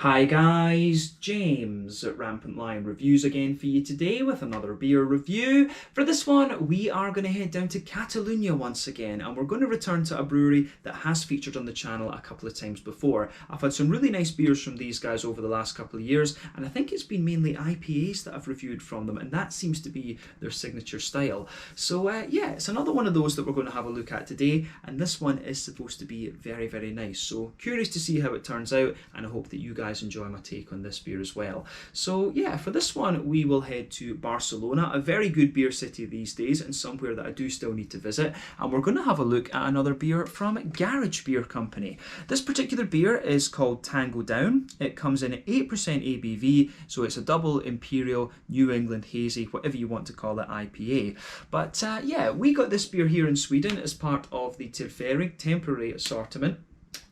Hi guys, James at Rampant Lion Reviews again for you today with another beer review. For this one, we are going to head down to Catalunya once again, and we're going to return to a brewery that has featured on the channel a couple of times before. I've had some really nice beers from these guys over the last couple of years, and I think it's been mainly IPAs that I've reviewed from them, and that seems to be their signature style. So yeah, it's another one of those that we're going to have a look at today, and this one is supposed to be very, very nice. So curious to see how it turns out, and I hope that you guys enjoy my take on this beer as well. So yeah, for this one we will head to Barcelona, a very good beer city these days and somewhere that I do still need to visit, and we're going to have a look at another beer from Garage Beer Company. This particular beer is called Tango Down. It comes in at 8% ABV, so it's a double imperial New England hazy, whatever you want to call it, IPA. But yeah, we got this beer here in Sweden as part of the temporary assortment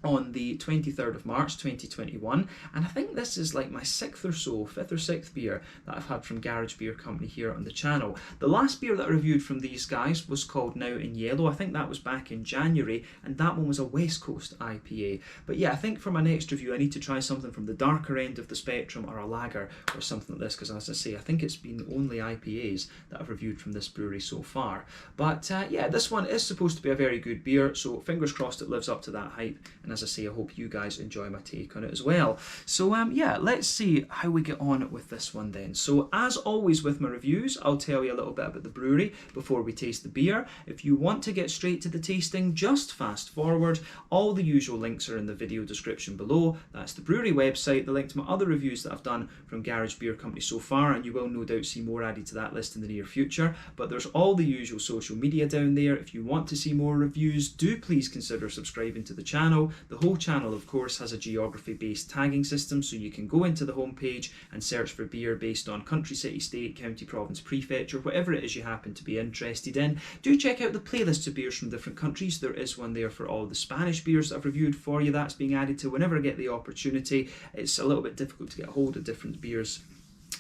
on the 23rd of March 2021, and I think this is like my fifth or sixth beer that I've had from Garage Beer Company here on the channel. The last beer that I reviewed from these guys was called Now in Yellow. I think that was back in January, and that one was a West Coast IPA. But yeah, I think for my next review I need to try something from the darker end of the spectrum, or a lager or something like this, because as I say, I think it's been only IPAs that I've reviewed from this brewery so far. But yeah, this one is supposed to be a very good beer, so fingers crossed it lives up to that hype, and as I say, I hope you guys enjoy my take on it as well. So yeah, let's see how we get on with this one then. So as always with my reviews, I'll tell you a little bit about the brewery before we taste the beer. If you want to get straight to the tasting, just fast forward. All the usual links are in the video description below. That's the brewery website, the link to my other reviews that I've done from Garage Beer Company so far, and you will no doubt see more added to that list in the near future. But there's all the usual social media down there. If you want to see more reviews, do please consider subscribing to the channel. The whole channel, of course, has a geography-based tagging system, so you can go into the homepage and search for beer based on country, city, state, county, province, prefecture, whatever it is you happen to be interested in. Do check out the playlists of beers from different countries. There is one there for all the Spanish beers that I've reviewed for you. That's being added to whenever I get the opportunity. It's a little bit difficult to get hold of different beers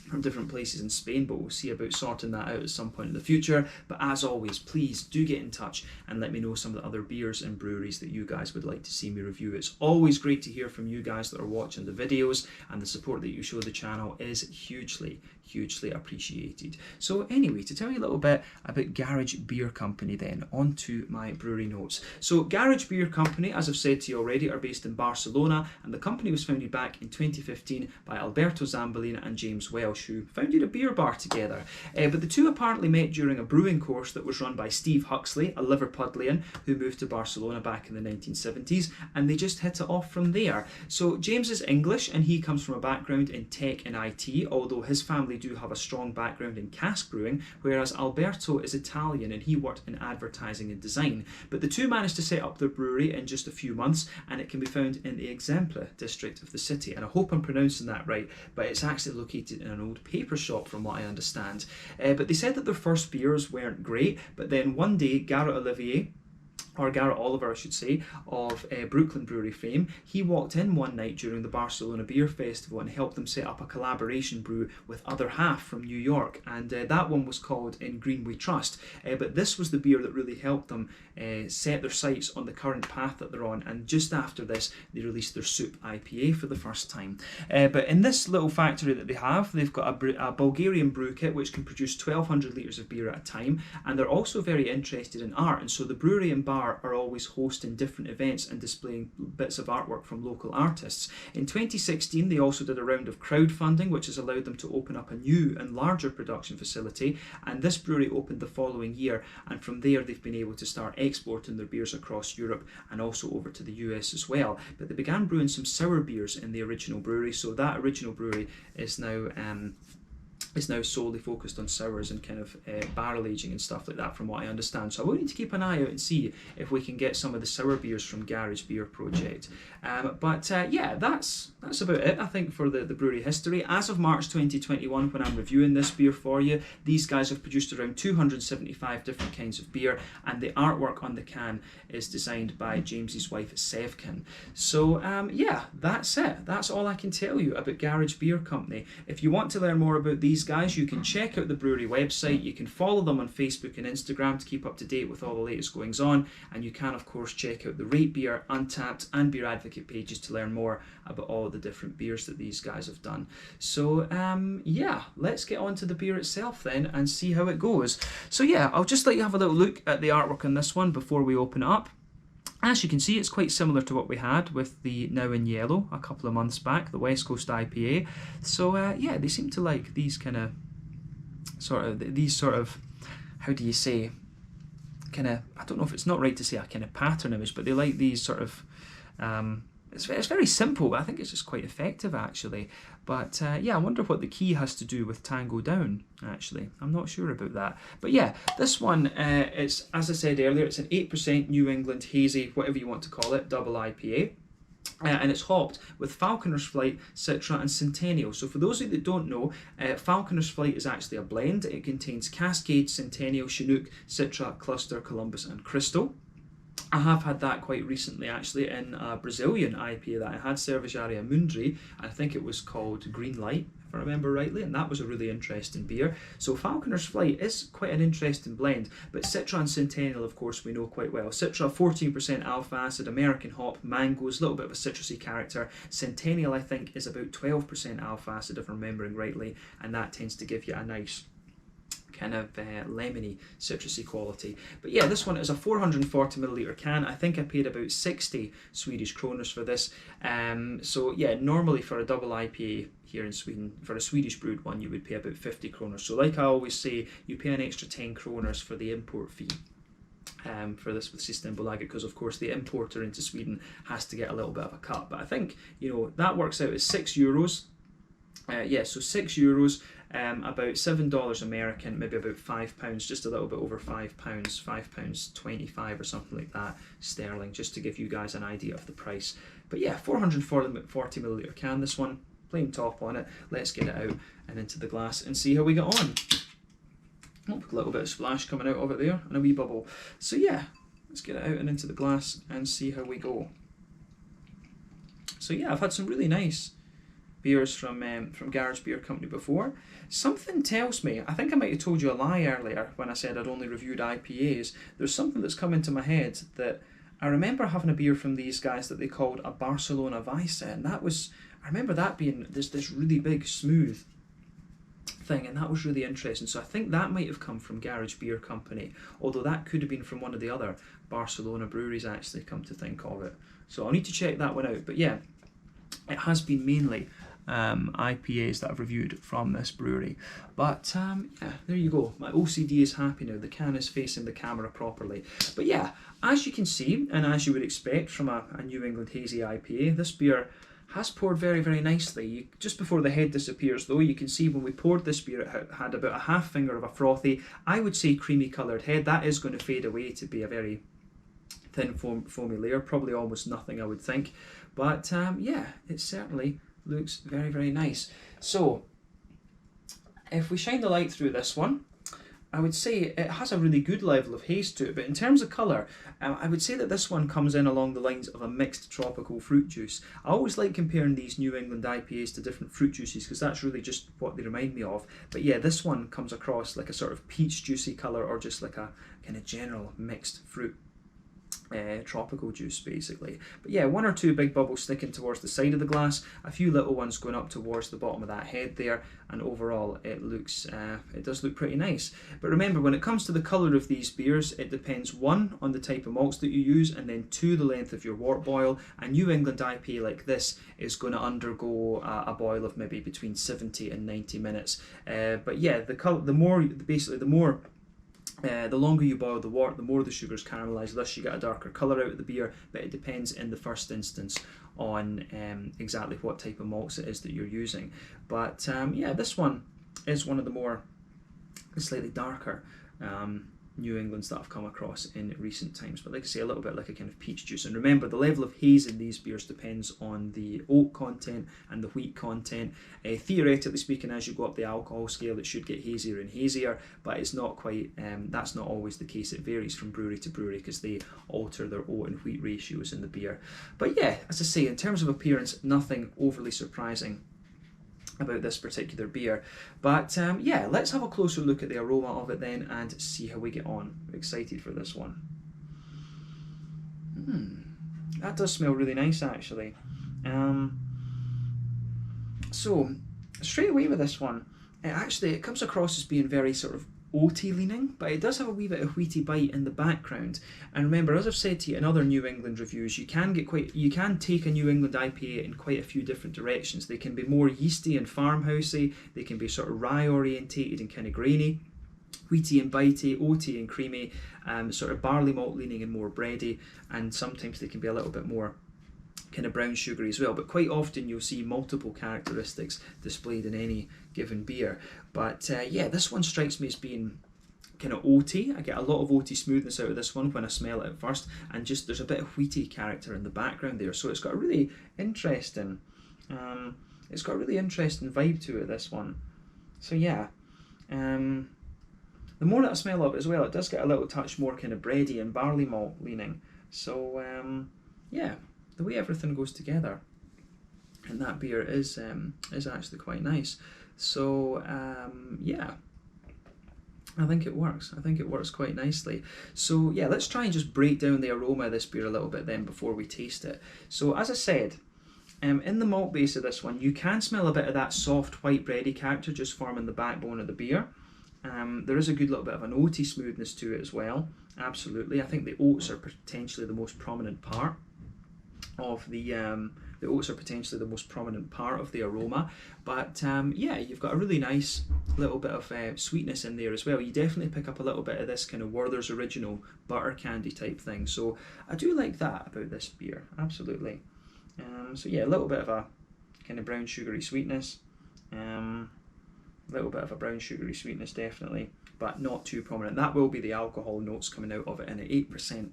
from different places in Spain, but we'll see about sorting that out at some point in the future. But as always, please do get in touch and let me know some of the other beers and breweries that you guys would like to see me review. It's always great to hear from you guys that are watching the videos, and the support that you show the channel is hugely appreciated. So anyway, to tell you a little bit about Garage Beer Company then, on to my brewery notes. So Garage Beer Company, as I've said to you already, are based in Barcelona, and the company was founded back in 2015 by Alberto Zambolina and James Welsh, who founded a beer bar together. But the two apparently met during a brewing course that was run by Steve Huxley, a Liverpudlian who moved to Barcelona back in the 1970s, and they just hit it off from there. So James is English, and he comes from a background in tech and IT, although his family do have a strong background in cask brewing, whereas Alberto is Italian and he worked in advertising and design. But the two managed to set up their brewery in just a few months, and it can be found in the Exempla district of the city, and I hope I'm pronouncing that right, but it's actually located in an old paper shop from what I understand. But they said that their first beers weren't great, but then one day Garrett Oliver, I should say, of Brooklyn Brewery fame, he walked in one night during the Barcelona Beer Festival and helped them set up a collaboration brew with Other Half from New York, and that one was called In Green We Trust. But this was the beer that really helped them set their sights on the current path that they're on, and just after this they released their Soup IPA for the first time. But in this little factory that they have, they've got a Bulgarian brew kit which can produce 1,200 litres of beer at a time, and they're also very interested in art, and so the brewery and bar are always hosting different events and displaying bits of artwork from local artists. In 2016 they also did a round of crowdfunding, which has allowed them to open up a new and larger production facility, and this brewery opened the following year, and from there they've been able to start exporting their beers across Europe and also over to the US as well. But they began brewing some sour beers in the original brewery, so that original brewery is now solely focused on sours and kind of barrel aging and stuff like that, from what I understand. So I will need to keep an eye out and see if we can get some of the sour beers from Garage Beer Project. But yeah, that's about it, I think, for the brewery history. As of March 2021, when I'm reviewing this beer for you, these guys have produced around 275 different kinds of beer, and the artwork on the can is designed by James's wife Sevkin. So yeah, that's it. That's all I can tell you about Garage Beer Company. If you want to learn more about these guys, you can check out the brewery website, you can follow them on Facebook and Instagram to keep up to date with all the latest goings on, and you can of course check out the Rate Beer, Untappd and Beer Advocate pages to learn more about all the different beers that these guys have done. So yeah, let's get on to the beer itself then and see how it goes. So yeah, I'll just let you have a little look at the artwork on this one before we open it up. As you can see, it's quite similar to what we had with the Now in Yellow a couple of months back, the West Coast IPA. So yeah, they seem to like these kind of how do you say, kind of, I don't know if it's not right to say a kind of pattern image, but they like these sort of it's very simple, but I think it's just quite effective actually. But yeah, I wonder what the key has to do with Tango Down actually. I'm not sure about that. But yeah, this one, it's, as I said earlier, it's an 8% New England hazy, whatever you want to call it, double IPA. And it's hopped with Falconer's Flight, Citra and Centennial. So for those of you that don't know, Falconer's Flight is actually a blend. It contains Cascade, Centennial, Chinook, Citra, Cluster, Columbus and Crystal. I have had that quite recently actually in a Brazilian IPA that I had, Cervejaria Mundri, and I think it was called Green Light, if I remember rightly, and that was a really interesting beer. So Falconer's Flight is quite an interesting blend, but Citra and Centennial, of course, we know quite well. Citra, 14% alpha acid, American hop, mangoes, a little bit of a citrusy character. Centennial, I think, is about 12% alpha acid, if I'm remembering rightly, and that tends to give you a nice kind of lemony, citrusy quality. But yeah, this one is a 440ml can. I think I paid about 60 Swedish kroners for this. So yeah, normally for a double IPA here in Sweden, for a Swedish brewed one, you would pay about 50 kroners. So like I always say, you pay an extra 10 kroners for the import fee. For this with Systembolaget, because of course the importer into Sweden has to get a little bit of a cut. But I think, you know, that works out as €6. Yeah, so €6, about $7 American, maybe about £5, just a little bit over £5, £5.25 or something like that sterling, just to give you guys an idea of the price. But yeah, 440ml can, this one, plain top on it. Let's get it out and into the glass and see how we get on. Oh, a little bit of splash coming out of it there, and a wee bubble. So yeah, let's get it out and into the glass and see how we go. So yeah, I've had some really nice beers from Garage Beer Company before. Something tells me, I think I might have told you a lie earlier when I said I'd only reviewed IPAs. There's something that's come into my head that I remember having a beer from these guys that they called a Barcelona Weisse, and that was, I remember that being this really big smooth thing, and that was really interesting. So I think that might have come from Garage Beer Company, although that could have been from one of the other Barcelona breweries actually, come to think of it. So I'll need to check that one out. But yeah, it has been mainly IPAs that I've reviewed from this brewery. But yeah, there you go. My OCD is happy now. The can is facing the camera properly. But yeah, as you can see, and as you would expect from a New England Hazy IPA, this beer has poured very, very nicely. Just before the head disappears though, you can see when we poured this beer, it had about a half finger of a frothy, I would say creamy coloured head. That is going to fade away to be a very thin foamy layer, probably almost nothing I would think. But yeah, it certainly looks very, very nice. So if we shine the light through this one, I would say it has a really good level of haze to it, but in terms of colour, I would say that this one comes in along the lines of a mixed tropical fruit juice. I always like comparing these New England IPAs to different fruit juices because that's really just what they remind me of. But yeah, this one comes across like a sort of peach juicy colour, or just like a kind of general mixed fruit tropical juice basically. But yeah, one or two big bubbles sticking towards the side of the glass, a few little ones going up towards the bottom of that head there, and overall it looks it does look pretty nice. But remember, when it comes to the colour of these beers, it depends, one, on the type of malts that you use, and then two, the length of your wort boil. A New England IPA like this is going to undergo a boil of maybe between 70 and 90 minutes. But yeah, the longer you boil the wort, the more the sugars caramelise, thus you get a darker colour out of the beer, but it depends in the first instance on exactly what type of malts it is that you're using. But yeah, this one is one of the more slightly darker New Englands that I've come across in recent times, but like I say, a little bit like a kind of peach juice. And remember, the level of haze in these beers depends on the oat content and the wheat content. Theoretically speaking, as you go up the alcohol scale, it should get hazier and hazier, but it's not quite, that's not always the case. It varies from brewery to brewery because they alter their oat and wheat ratios in the beer. But yeah, as I say, in terms of appearance, nothing overly surprising about this particular beer. But yeah, let's have a closer look at the aroma of it then and see how we get on. I'm excited for this one. That does smell really nice actually. So straight away with this one, it comes across as being very sort of oaty leaning, but it does have a wee bit of wheaty bite in the background. And remember, as I've said to you in other New England reviews, you can take a New England IPA in quite a few different directions. They can be more yeasty and farmhousey, they can be sort of rye orientated and kind of grainy, wheaty and bitey, oaty and creamy, sort of barley malt leaning and more bready, and sometimes they can be a little bit more kind of brown sugary as well, but quite often you'll see multiple characteristics displayed in any given beer. But yeah, this one strikes me as being kind of oaty. I get a lot of oaty smoothness out of this one when I smell it at first, and just there's a bit of wheaty character in the background there, so it's got a really interesting vibe to it, this one. So yeah, the more that I smell of it as well, it does get a little touch more kind of bready and barley malt leaning. So yeah, the way everything goes together in that beer is actually quite nice. So yeah, I think it works. I think it works quite nicely. So yeah, let's try and just break down the aroma of this beer a little bit then before we taste it. So as I said, in the malt base of this one, you can smell a bit of that soft white bready character just forming the backbone of the beer. There is a good little bit of an oaty smoothness to it as well. Absolutely, I think the oats are potentially the most prominent part of the aroma, but yeah, you've got a really nice little bit of sweetness in there as well. You definitely pick up a little bit of this kind of Werther's Original butter candy type thing, so I do like that about this beer, absolutely. So yeah, a little bit of a kind of brown sugary sweetness, definitely, but not too prominent. That will be the alcohol notes coming out of it, and at 8%,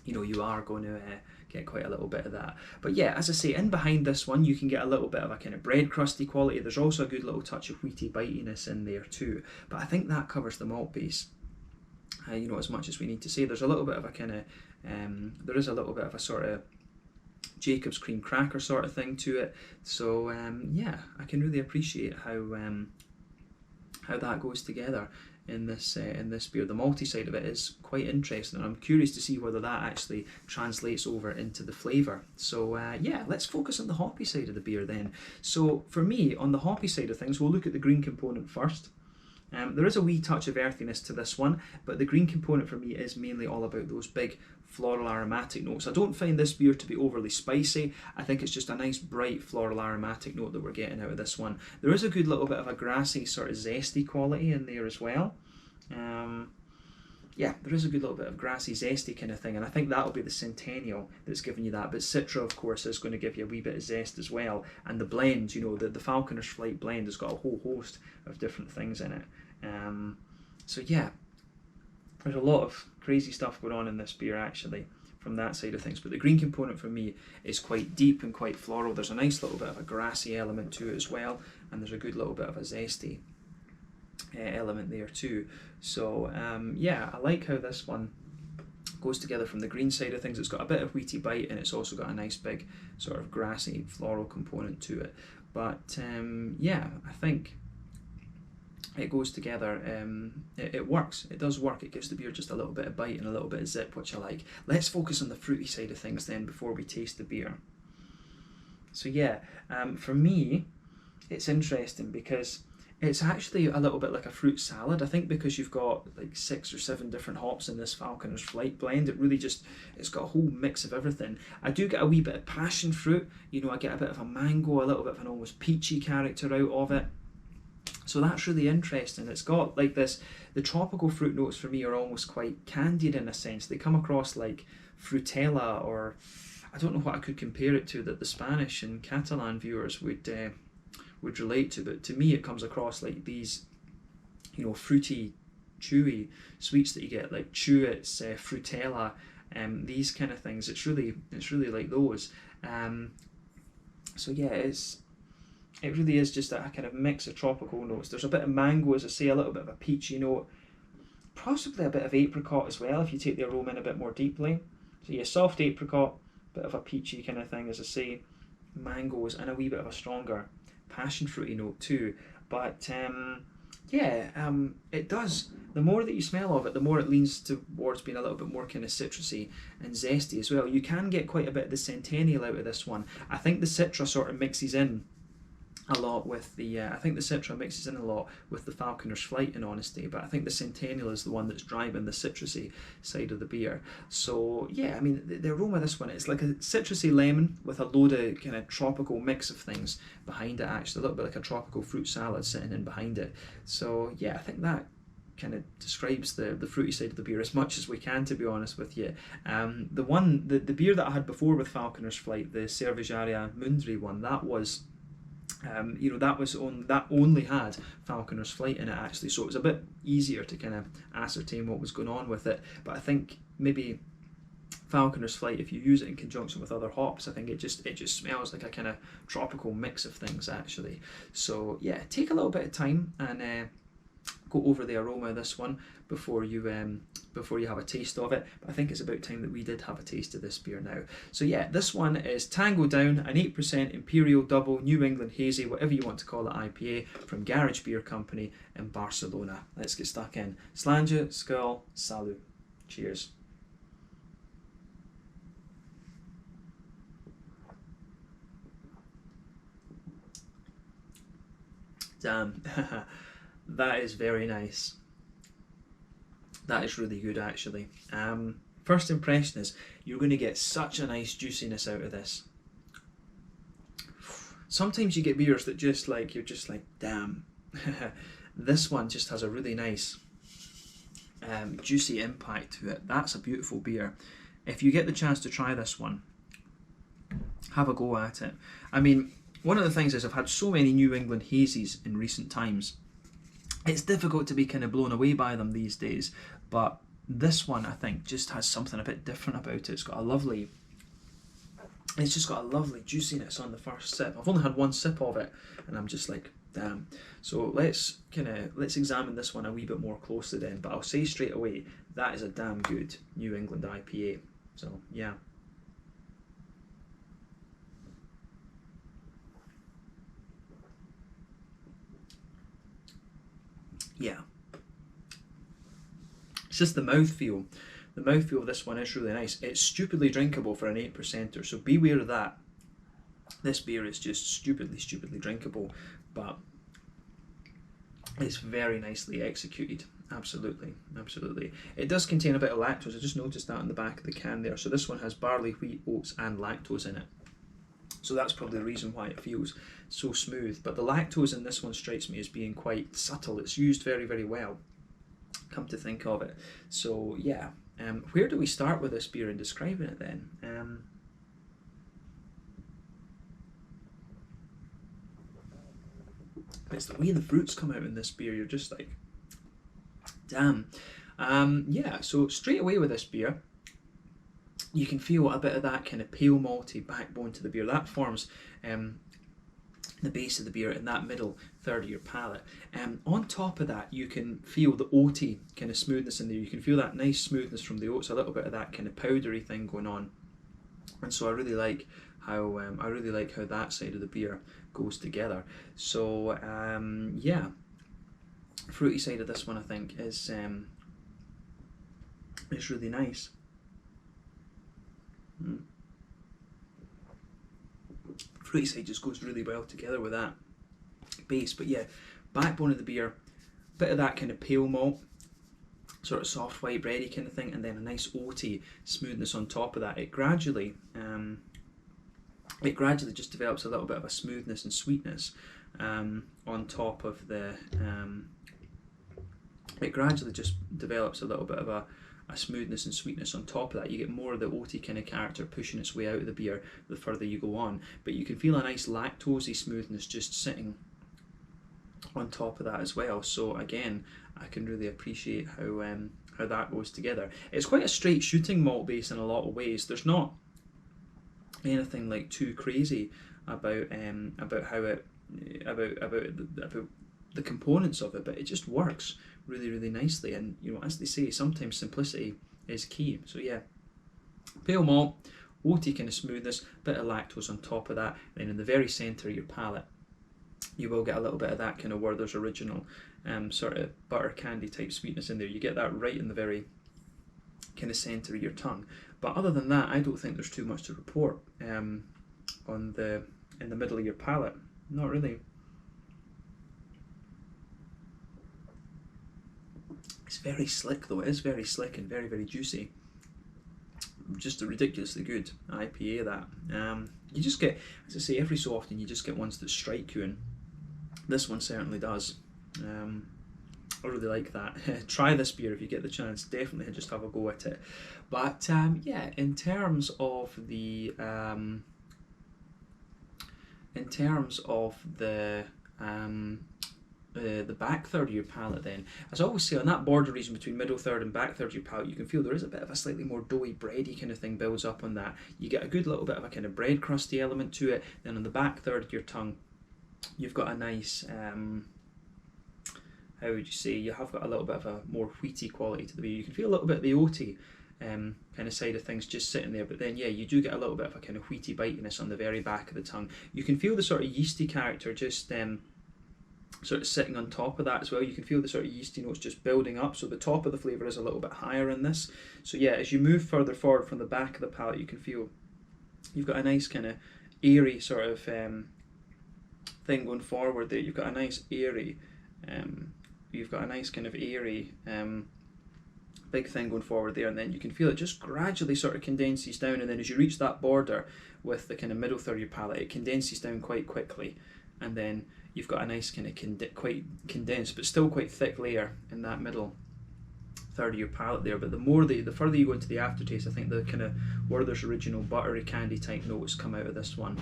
you know, you are going to get quite a little bit of that. But yeah, as I say, in behind this one, you can get a little bit of a kind of bread crusty quality. There's also a good little touch of wheaty bitiness in there too. But I think that covers the malt base, you know, as much as we need to say. There's a little bit of a kind of, there is a little bit of a sort of Jacob's cream cracker sort of thing to it. So yeah, I can really appreciate how that goes together in this beer. The malty side of it is quite interesting, and I'm curious to see whether that actually translates over into the flavour. So yeah, let's focus on the hoppy side of the beer then. So for me, on the hoppy side of things, we'll look at the green component first. There is a wee touch of earthiness to this one, but the green component for me is mainly all about those big floral aromatic notes. I don't find this beer to be overly spicy. I think it's just a nice bright floral aromatic note that we're getting out of this one. There is a good little bit of a grassy sort of zesty quality in there as well. Yeah, there is a good little bit of grassy zesty kind of thing, and I think that'll be the Centennial that's giving you that. But Citra, of course, is going to give you a wee bit of zest as well, and the blend, you know, the Falconer's Flight blend has got a whole host of different things in it. So yeah, there's a lot of crazy stuff going on in this beer actually from that side of things, but the green component for me is quite deep and quite floral. There's a nice little bit of a grassy element to it as well, and there's a good little bit of a zesty element there too. So yeah, I like how this one goes together from the green side of things. It's got a bit of wheaty bite, and it's also got a nice big sort of grassy floral component to it. But yeah, I think it goes together. It works. It does work. It gives the beer just a little bit of bite and a little bit of zip, which I like. Let's focus on the fruity side of things then before we taste the beer. So yeah, for me, it's interesting because it's actually a little bit like a fruit salad. I think because you've got like 6 or 7 different hops in this Falconer's Flight blend, it really just, it's got a whole mix of everything. I do get a wee bit of passion fruit, you know, I get a bit of a mango, a little bit of an almost peachy character out of it. So that's really interesting. It's got like this, the tropical fruit notes for me are almost quite candied in a sense. They come across like frutella, or I don't know what I could compare it to that the Spanish and Catalan viewers would relate to, but to me it comes across like these, you know, fruity, chewy sweets that you get, like Chewits, frutella, these kind of things. It's really like those. So yeah, it really is just a kind of mix of tropical notes. There's a bit of mango, as I say, a little bit of a peachy note, possibly a bit of apricot as well if you take the aroma in a bit more deeply. So yeah, soft apricot, bit of a peachy kind of thing, as I say, mangoes, and a wee bit of a stronger passion fruity note too. But yeah, it does. The more that you smell of it, the more it leans towards being a little bit more kind of citrusy and zesty as well. You can get quite a bit of the Centennial out of this one. I think the Citra sort of mixes in a lot with the I think the Citra mixes in a lot with the Falconer's Flight, in honesty, but I think the Centennial is the one that's driving the citrusy side of the beer. So yeah, I mean, the aroma of this one, it's like a citrusy lemon with a load of kind of tropical mix of things behind it, actually a little bit like a tropical fruit salad sitting in behind it. So yeah, I think that kind of describes the fruity side of the beer as much as we can, to be honest with you. The beer that I had before with Falconer's Flight, the Cervejaria Mundri one, that was that only had Falconer's Flight in it, actually, so it was a bit easier to kind of ascertain what was going on with it. But I think maybe Falconer's Flight, if you use it in conjunction with other hops, I think it just smells like a kind of tropical mix of things, actually. So yeah, take a little bit of time and go over the aroma of this one before you have a taste of it. But I think it's about time that we did have a taste of this beer now. So yeah, this one is Tango Down, an 8% Imperial Double New England Hazy, whatever you want to call it, IPA from Garage Beer Company in Barcelona. Let's get stuck in. Slàinte, skål, salut. Cheers. Damn. That is very nice. That is really good, actually. First impression is you're going to get such a nice juiciness out of this. Sometimes you get beers that just like, you're just like, damn. This one just has a really nice juicy impact to it. That's a beautiful beer. If you get the chance to try this one, have a go at it. I mean, one of the things is I've had so many New England hazies in recent times. It's difficult to be kind of blown away by them these days, but this one I think just has something a bit different about it. It's just got a lovely juiciness on the first sip. I've only had one sip of it and I'm just like, damn. So let's examine this one a wee bit more closely then, but I'll say straight away, that is a damn good New England IPA. So yeah. Yeah, it's just the mouthfeel. The mouthfeel of this one is really nice. It's stupidly drinkable for an 8%er, so beware of that. This beer is just stupidly drinkable, but it's very nicely executed. Absolutely. It does contain a bit of lactose. I just noticed that on the back of the can there. So this one has barley, wheat, oats and lactose in it. So that's probably the reason why it feels so smooth. But the lactose in this one strikes me as being quite subtle. It's used very well, come to think of it. So yeah, where do we start with this beer and describing it then? It's the way the fruits come out in this beer. You're just like, damn. Yeah, so straight away with this beer, you can feel a bit of that kind of pale malty backbone to the beer. That forms the base of the beer in that middle third of your palate. On top of that, you can feel the oaty kind of smoothness in there. You can feel that nice smoothness from the oats, a little bit of that kind of powdery thing going on. And so I really like how that side of the beer goes together. So yeah, fruity side of this one I think is really nice. Fruity side just goes really well together with that base. But yeah, backbone of the beer, bit of that kind of pale malt, sort of soft white bready kind of thing, and then a nice oaty smoothness on top of that. It gradually just develops a little bit of a smoothness and sweetness on top of the it gradually just develops a little bit of a smoothness and sweetness on top of that. You get more of the oaty kind of character pushing its way out of the beer the further you go on, but you can feel a nice lactosey smoothness just sitting on top of that as well. So again, I can really appreciate how that goes together. It's quite a straight shooting malt base in a lot of ways. There's not anything like too crazy about how it about the components of it, but it just works really nicely. And you know, as they say, sometimes simplicity is key. So yeah, pale malt, oaty kind of smoothness, bit of lactose on top of that, and then in the very centre of your palate, you will get a little bit of that kind of Werther's Original sort of butter candy type sweetness in there. You get that right in the very kind of centre of your tongue. But other than that, I don't think there's too much to report in the middle of your palate. Not really. It's very slick though. It is very slick and very, very juicy. Just a ridiculously good IPA that. You just get, as I say, every so often you just get ones that strike you, and this one certainly does. I really like that. Try this beer if you get the chance. Definitely just have a go at it. But yeah, in terms of the back third of your palate, then, as I always say, on that border region between middle third and back third of your palate, you can feel there is a bit of a slightly more doughy, bready kind of thing builds up on that. You get a good little bit of a kind of bread crusty element to it. Then on the back third of your tongue, you've got a nice, how would you say, you have got a little bit of a more wheaty quality to the beer. You can feel a little bit of the oaty kind of side of things just sitting there, but then yeah, you do get a little bit of a kind of wheaty bitiness on the very back of the tongue. You can feel the sort of yeasty character just sort of sitting on top of that as well. You can feel the sort of yeasty notes just building up, so the top of the flavour is a little bit higher in this. So yeah, as you move further forward from the back of the palate, you can feel you've got a nice kind of airy sort of thing going forward there. You've got a nice airy kind of airy big thing going forward there, and then you can feel it just gradually sort of condenses down, and then as you reach that border with the kind of middle third of your palate, it condenses down quite quickly, and then you've got a nice kind of quite condensed but still quite thick layer in that middle third of your palate there. But the further you go into the aftertaste, I think the kind of Werther's Original buttery candy type notes come out of this one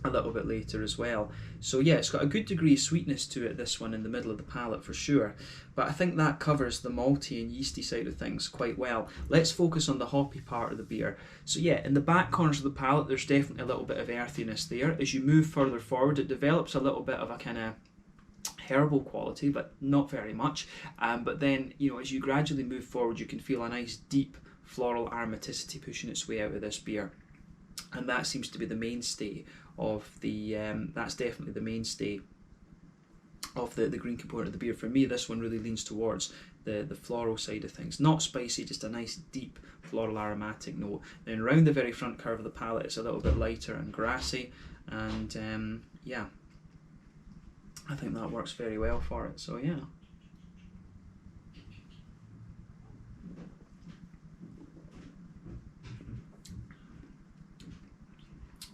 a little bit later as well. So yeah, it's got a good degree of sweetness to it, this one, in the middle of the palate for sure, but I think that covers the malty and yeasty side of things quite well. Let's focus on the hoppy part of the beer. So yeah, in the back corners of the palate, there's definitely a little bit of earthiness there. As you move further forward, it develops a little bit of a kind of herbal quality, but not very much. But then, you know, as you gradually move forward, you can feel a nice deep floral aromaticity pushing its way out of this beer, and that seems to be the mainstay of the that's definitely the mainstay of the green component of the beer. For me, this one really leans towards the floral side of things. Not spicy, just a nice deep floral aromatic note. Then around the very front curve of the palate, it's a little bit lighter and grassy, and yeah, I think that works very well for it. So yeah.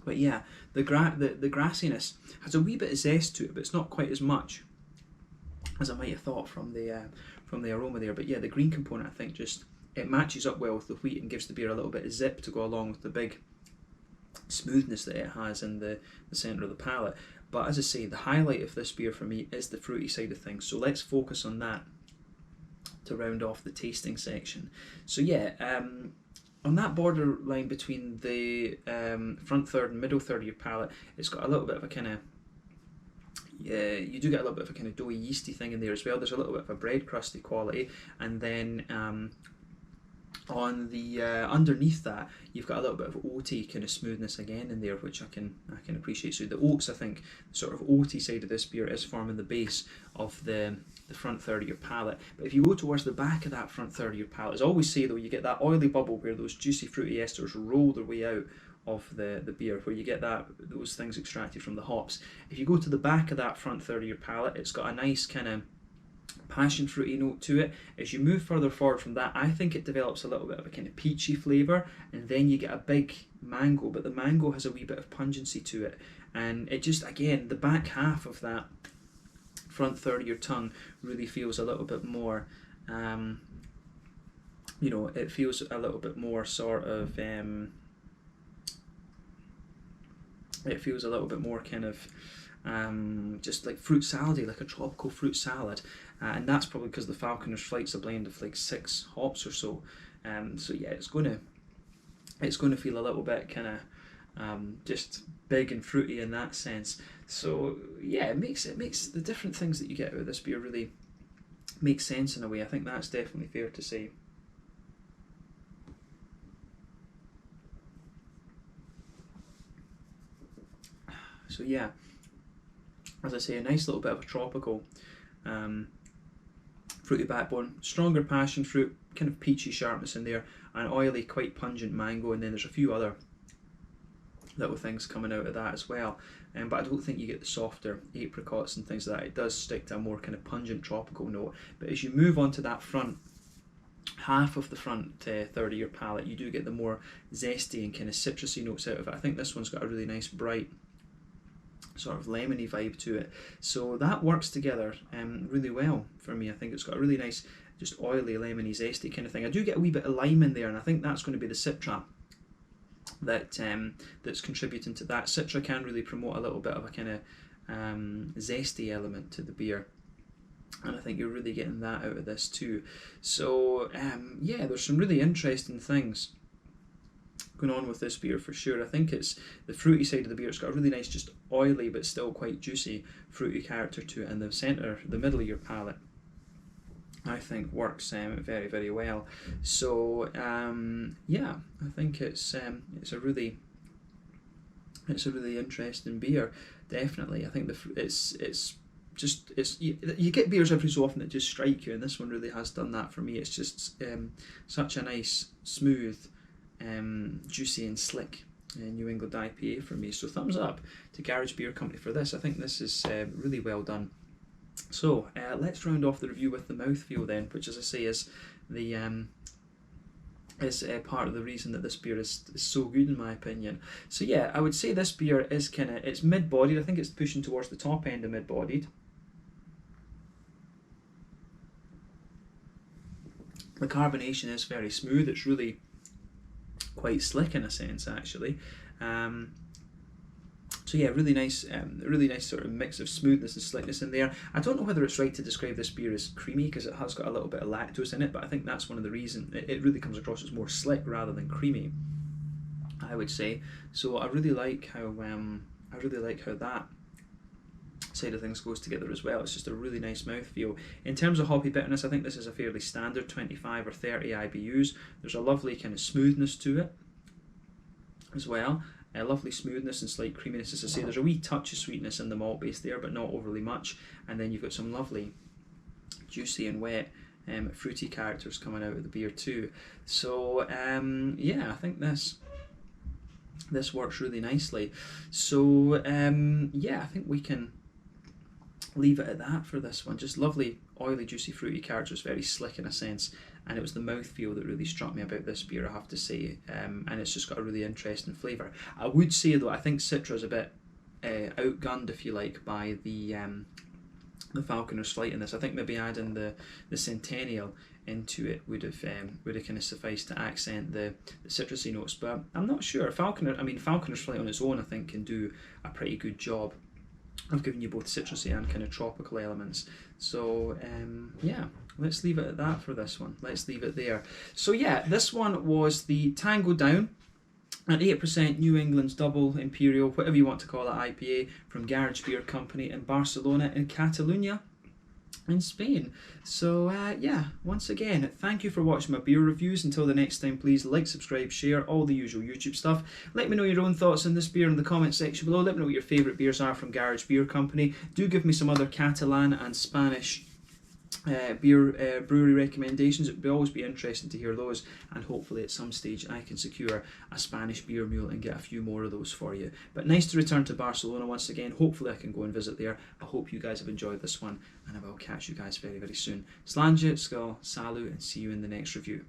But yeah, the grassiness has a wee bit of zest to it, but it's not quite as much as I might have thought from the aroma there. But yeah, the green component, I think, just it matches up well with the wheat and gives the beer a little bit of zip to go along with the big smoothness that it has in the centre of the palate. But as I say, the highlight of this beer for me is the fruity side of things. So let's focus on that to round off the tasting section. So yeah, on that borderline between the front third and middle third of your palate, it's got a little bit of a kind of, yeah, you do get a little bit of a kind of doughy yeasty thing in there as well. There's a little bit of a bread crusty quality, and then on the underneath that, you've got a little bit of oaty kind of smoothness again in there, which I can appreciate. So the oats, I think, the sort of oaty side of this beer is forming the base of the front third of your palate. But if you go towards the back of that front third of your palate, as I always say though, you get that oily bubble where those juicy fruity esters roll their way out of the beer, where you get those things extracted from the hops. If you go to the back of that front third of your palate, it's got a nice kind of passion fruity note to it. As you move further forward from that, I think it develops a little bit of a kind of peachy flavour, and then you get a big mango, but the mango has a wee bit of pungency to it, and it just, again, the back half of that front third of your tongue really feels a little bit more, you know, it feels a little bit more sort of, it feels a little bit more kind of just like fruit salady, like a tropical fruit salad, and that's probably because the Falconer's Flight's a blend of like 6 hops or so. So yeah, it's going to feel a little bit kind of just big and fruity in that sense. So yeah, it makes the different things that you get out of this beer really make sense in a way. I think that's definitely fair to say. So yeah, as I say, a nice little bit of a tropical fruity backbone, stronger passion fruit, kind of peachy sharpness in there, and oily, quite pungent mango, and then there's a few other little things coming out of that as well. But I don't think you get the softer apricots and things like that. It does stick to a more kind of pungent tropical note. But as you move on to that front half of the front third of your palate, you do get the more zesty and kind of citrusy notes out of it. I think this one's got a really nice bright sort of lemony vibe to it, so that works together really well for me. I think it's got a really nice, just oily, lemony, zesty kind of thing. I do get a wee bit of lime in there, and I think that's going to be the citra that that's contributing to that. Citra can really promote a little bit of a kind of zesty element to the beer, and I think you're really getting that out of this too. So yeah, there's some really interesting things going on with this beer for sure. I think it's the fruity side of the beer. It's got a really nice, just oily but still quite juicy fruity character to it, and the centre, the middle of your palate, I think works very, very well. So yeah, I think it's a really interesting beer. Definitely, I think you get beers every so often that just strike you, and this one really has done that for me. It's just such a nice, smooth, juicy and slick New England IPA for me. So thumbs up to Garage Beer Company for this. I think this is really well done. So let's round off the review with the mouthfeel then, which, as I say, is the part of the reason that this beer is so good in my opinion. So yeah, I would say this beer is it's mid-bodied. I think it's pushing towards the top end of mid-bodied. The carbonation is very smooth. It's really quite slick in a sense, actually. So yeah, really nice sort of mix of smoothness and slickness in there. I don't know whether it's right to describe this beer as creamy, because it has got a little bit of lactose in it, but I think that's one of the reasons it really comes across as more slick rather than creamy, I would say. So I really like how that side of things goes together as well. It's just a really nice mouthfeel. In terms of hoppy bitterness, I think this is a fairly standard 25 or 30 IBUs. There's a lovely kind of smoothness to it as well. A lovely smoothness and slight creaminess, as I say. There's a wee touch of sweetness in the malt base there, but not overly much. And then you've got some lovely juicy and wet fruity characters coming out of the beer too. So yeah, I think this works really nicely. So yeah, I think we can leave it at that for this one. Just lovely, oily, juicy, fruity characters, very slick in a sense, and it was the mouthfeel that really struck me about this beer, I have to say. And it's just got a really interesting flavour. I would say though, I think Citra is a bit outgunned, if you like, by the Falconer's Flight in this. I think maybe adding the Centennial into it would have kind of sufficed to accent the citrusy notes, but I'm not sure. Falconer's Flight on its own, I think, can do a pretty good job of giving you both citrusy and kind of tropical elements. So yeah, let's leave it at that for this one. Let's leave it there. So yeah, this one was the Tango Down, an 8% New England's Double Imperial, whatever you want to call it, IPA from Garage Beer Company in Barcelona in Catalunya in Spain. So yeah, once again, thank you for watching my beer reviews. Until the next time, please like, subscribe, share, all the usual YouTube stuff. Let me know your own thoughts on this beer in the comment section below. Let me know what your favourite beers are from Garage Beer Company. Do give me some other Catalan and Spanish brewery recommendations. It would always be interesting to hear those, and hopefully at some stage I can secure a Spanish beer mule and get a few more of those for you. But nice to return to Barcelona once again. Hopefully I can go and visit there. I hope you guys have enjoyed this one, and I will catch you guys very, very soon. Slàinte, Skål, Salut, and see you in the next review.